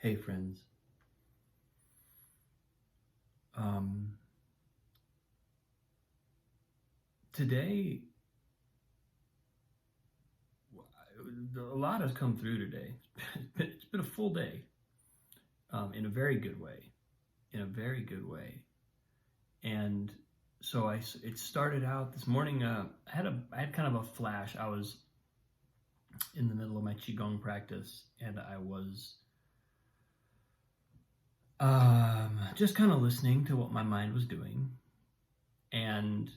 Hey friends. Um, Today, a lot has come through today. It's been a full day, in a very good way, in a very good way. And so it started out this morning. I had kind of a flash. I was in the middle of my qigong practice, and I was just kind of listening to what my mind was doing, and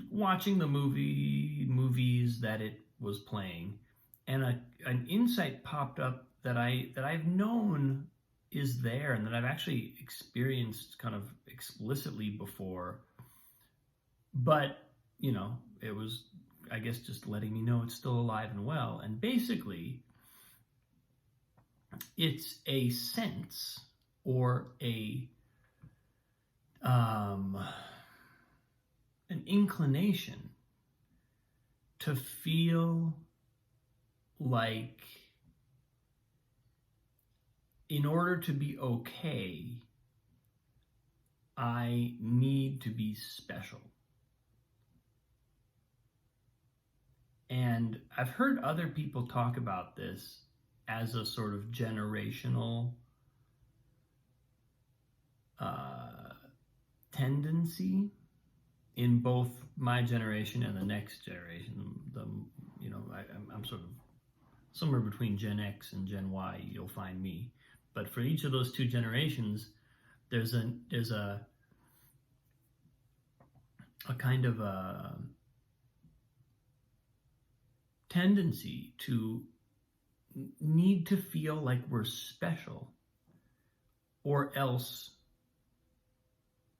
watching the movies that it was playing, and an insight popped up that I've known is there, and that I've actually experienced kind of explicitly before, but it was, I guess, just letting me know it's still alive and well. And basically, it's a sense, or an inclination to feel like, in order to be okay, I need to be special. And I've heard other people talk about this as a sort of generational tendency in both my generation and the next generation. I'm sort of somewhere between Gen X and Gen Y. You'll find me, but for each of those two generations, there's a kind of a tendency to need to feel like we're special, or else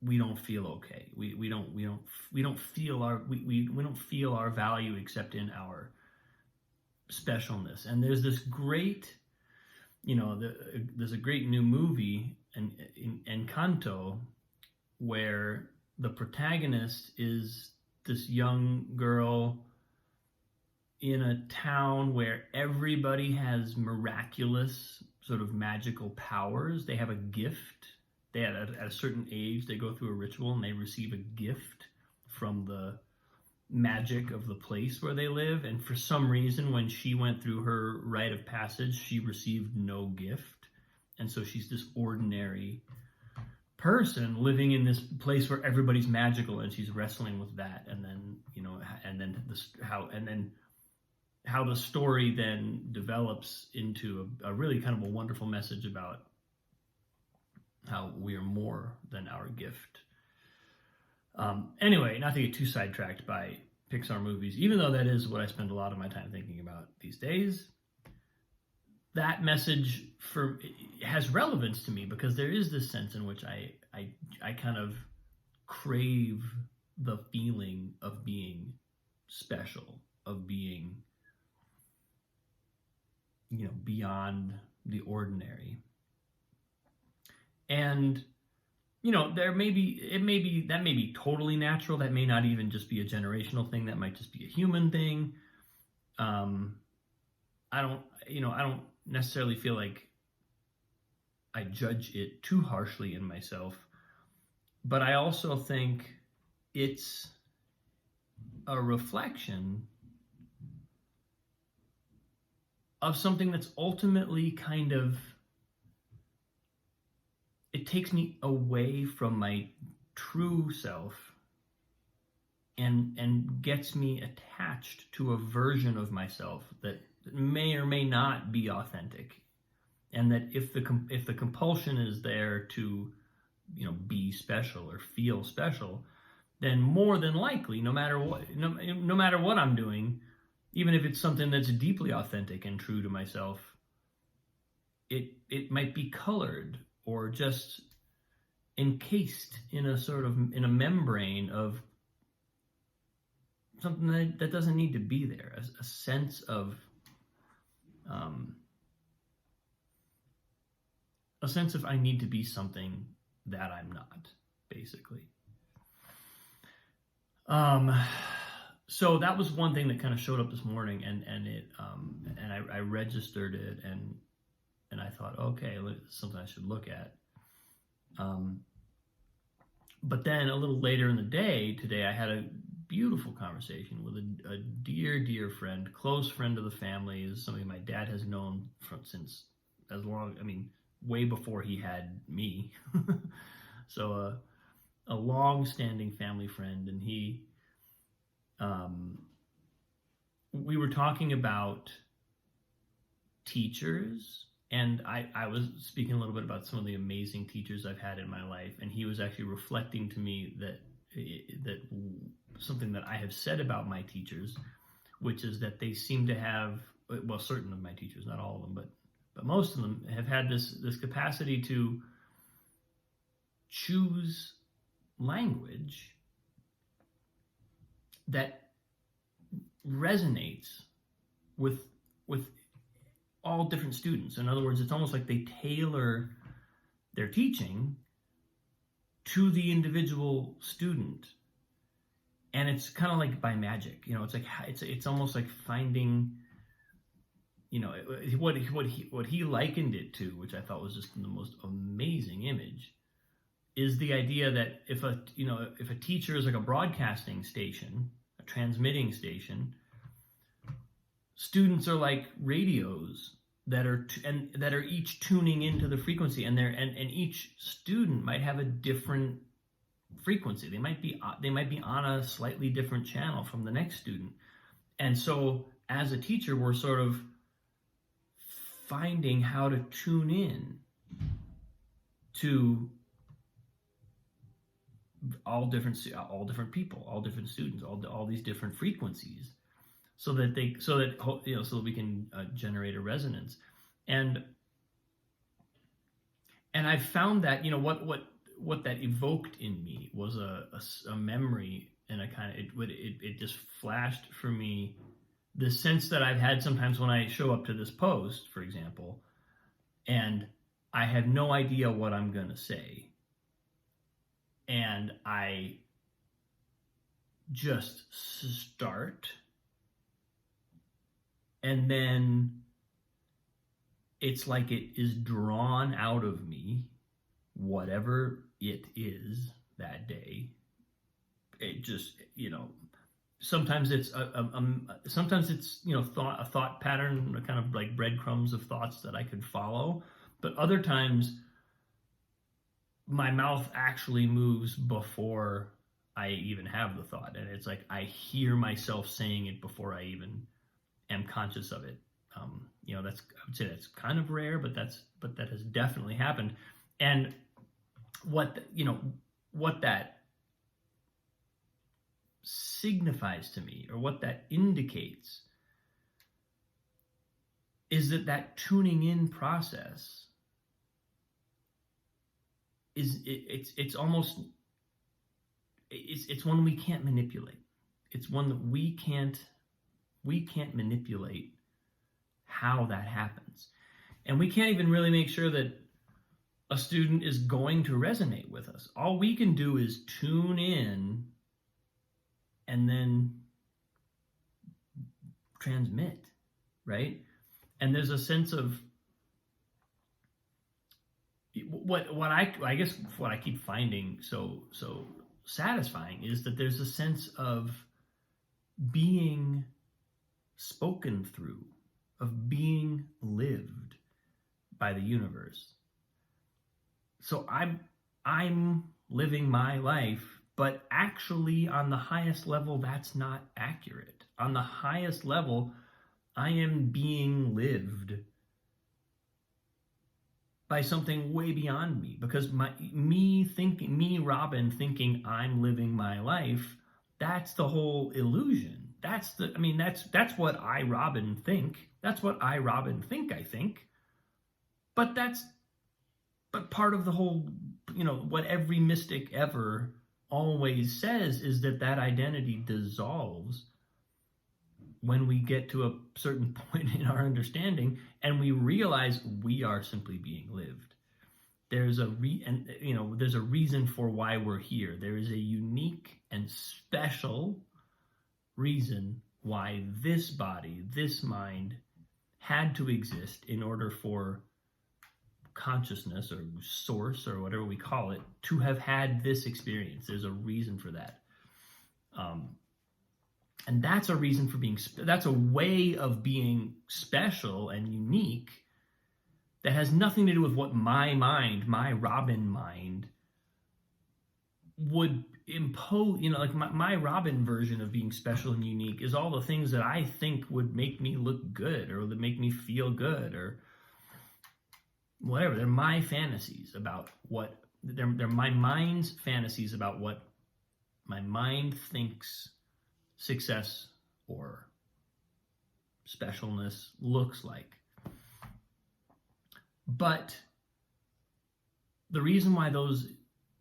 we don't feel okay. We don't feel our value except in our specialness. And there's this great, there's a great new movie, Encanto, where the protagonist is this young girl in a town where everybody has miraculous, sort of magical powers. They have a gift. At a certain age, they go through a ritual and they receive a gift from the magic of the place where they live. And for some reason, when she went through her rite of passage, she received no gift. And so she's this ordinary person living in this place where everybody's magical, and she's wrestling with that. And then, how the story then develops into a really kind of a wonderful message about how we are more than our gift. Anyway, not to get too sidetracked by Pixar movies, even though that is what I spend a lot of my time thinking about these days, that message has relevance to me, because there is this sense in which I kind of crave the feeling of being special, of being, beyond the ordinary. And that may be totally natural. That may not even just be a generational thing. That might just be a human thing. I don't necessarily feel like I judge it too harshly in myself, but I also think it's a reflection of something that's ultimately kind of, it takes me away from my true self and gets me attached to a version of myself that may or may not be authentic. And that if the compulsion is there to, be special or feel special, then more than likely, no matter what I'm doing, even if it's something that's deeply authentic and true to myself, it might be colored or just encased in a membrane of something that doesn't need to be there. A sense of I need to be something that I'm not, basically. So that was one thing that kind of showed up this morning, and I registered it, and I thought, okay, it's something I should look at. But then a little later in the day today, I had a beautiful conversation with a dear friend, close friend of the family. Is somebody my dad has known since as long, I mean, way before he had me. So a long-standing family friend, and we were talking about teachers, and I was speaking a little bit about some of the amazing teachers I've had in my life, and he was actually reflecting to me that something that I have said about my teachers, which is that they seem to have, well, certain of my teachers, not all of them, but most of them have had this capacity to choose language that resonates with all different students. In other words, it's almost like they tailor their teaching to the individual student, and it's kind of like by magic. It's like it's almost like finding, what he likened it to, which I thought was just the most amazing image, is the idea that if a teacher is like a broadcasting station, a transmitting station, students are like radios that are each tuning into the frequency, and each student might have a different frequency. They might be on a slightly different channel from the next student. And so as a teacher, we're sort of finding how to tune in to all different people, all different students, all these different frequencies, so that we can generate a resonance. And I found that what that evoked in me was a memory, and it just flashed for me the sense that I've had sometimes when I show up to this post, for example, and I have no idea what I'm going to say, and I just start, and then it's like it is drawn out of me, whatever it is that day. It just, sometimes it's a thought pattern, kind of like breadcrumbs of thoughts that I could follow, but other times my mouth actually moves before I even have the thought, and it's like I hear myself saying it before I even am conscious of it. I would say that's kind of rare, but that has definitely happened. And what that signifies to me, or what that indicates, is that tuning in process it's one we can't manipulate. It's one that we can't manipulate how that happens. And we can't even really make sure that a student is going to resonate with us. All we can do is tune in and then transmit, right? And there's a sense of what I keep finding so satisfying is that there's a sense of being spoken through, of being lived by the universe. So I'm living my life, but actually on the highest level, that's not accurate. On the highest level, I am being lived by something way beyond me, because Robin, thinking I'm living my life, that's the whole illusion. That's what I, Robin, think. That's what I, Robin, I think. But part of the whole, what every mystic ever always says is that identity dissolves when we get to a certain point in our understanding and we realize we are simply being lived. There's a reason for why we're here. There is a unique and special reason why this body, this mind, had to exist in order for consciousness or source or whatever we call it to have had this experience. There's a reason for that. And that's a reason for being, that's a way of being special and unique that has nothing to do with what my mind, my Robin mind, would impose. You know, like my Robin version of being special and unique is all the things that I think would make me look good or that make me feel good or whatever. They're my fantasies about what, they're my mind's fantasies about what my mind thinks success or specialness looks like. But the reason why those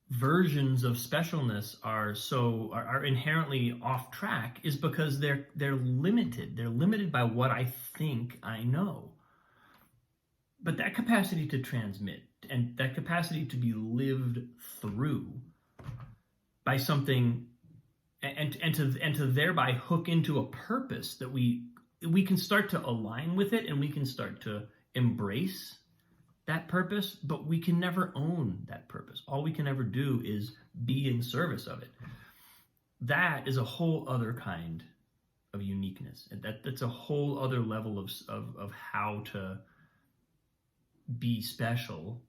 versions of specialness are inherently off track is because they're limited. They're limited by what I think I know. But that capacity to transmit and that capacity to be lived through by something and to thereby hook into a purpose that we can start to align with it and we can start to embrace that purpose, but we can never own that purpose. All we can ever do is be in service of it. That is a whole other kind of uniqueness. And that's a whole other level of how to be special.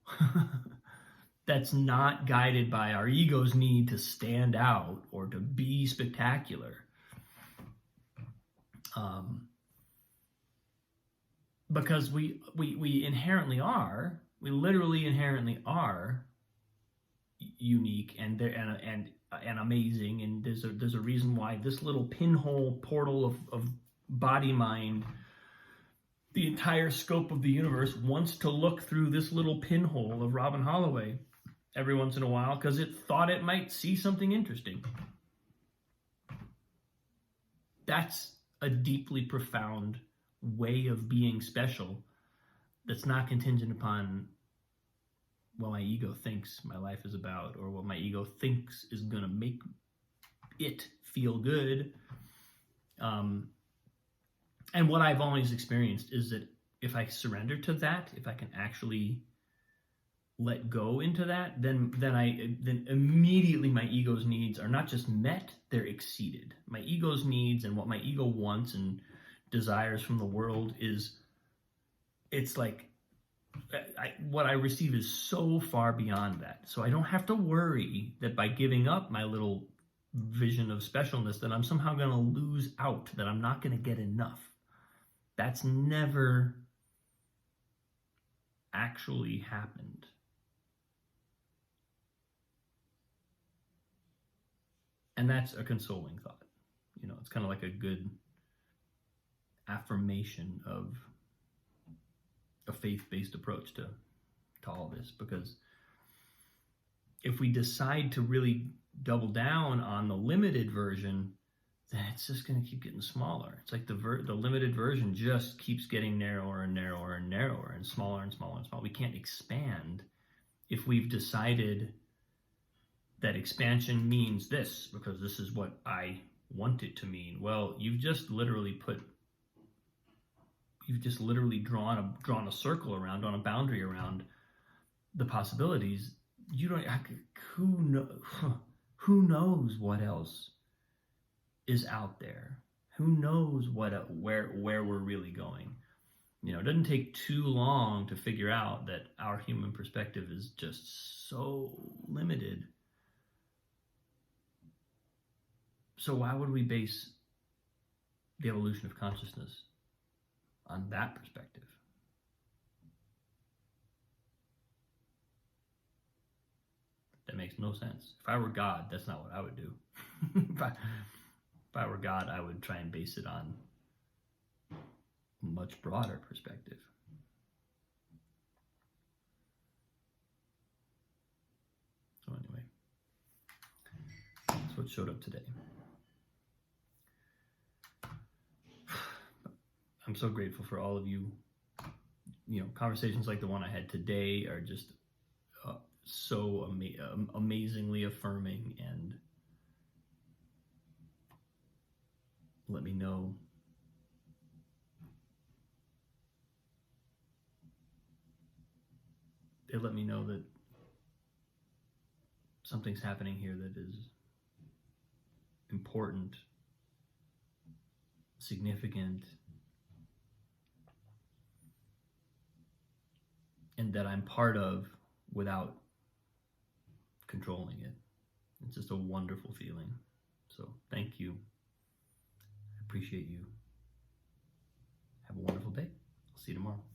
That's not guided by our ego's need to stand out or to be spectacular. Because we inherently are, we literally inherently are unique and amazing, and there's a reason why this little pinhole portal of body mind, the entire scope of the universe, wants to look through this little pinhole of Robin Holloway every once in a while because it thought it might see something interesting. That's a deeply profound way of being special that's not contingent upon what my ego thinks my life is about or what my ego thinks is going to make it feel good. And what I've always experienced is that if I surrender to that, if I can actually let go into that, then immediately my ego's needs are not just met, they're exceeded. My ego's needs and what my ego wants and desires from the world it's like what I receive is so far beyond that. So I don't have to worry that by giving up my little vision of specialness that I'm somehow going to lose out, that I'm not going to get enough. That's never actually happened. And that's a consoling thought. You know, it's kind of like a good affirmation of a faith-based approach to all this, because if we decide to really double down on the limited version, then it's just going to keep getting smaller. It's like the limited version just keeps getting narrower and narrower and narrower and smaller and smaller and smaller. We can't expand if we've decided that expansion means this because this is what I want it to mean. Well, you've just literally drawn a circle around, on a boundary around the possibilities. You don't. Who knows what else is out there? Who knows where we're really going? You know, it doesn't take too long to figure out that our human perspective is just so limited. So why would we base the evolution of consciousness on that perspective? That makes no sense. If I were God, that's not what I would do. If I were God, I would try and base it on a much broader perspective. So anyway, that's what showed up today. I'm so grateful for all of you. You know, conversations like the one I had today are just so amazingly affirming and let me know that something's happening here that is important, significant, and that I'm part of without controlling it. It's just a wonderful feeling. So thank you. I appreciate you. Have a wonderful day. I'll see you tomorrow.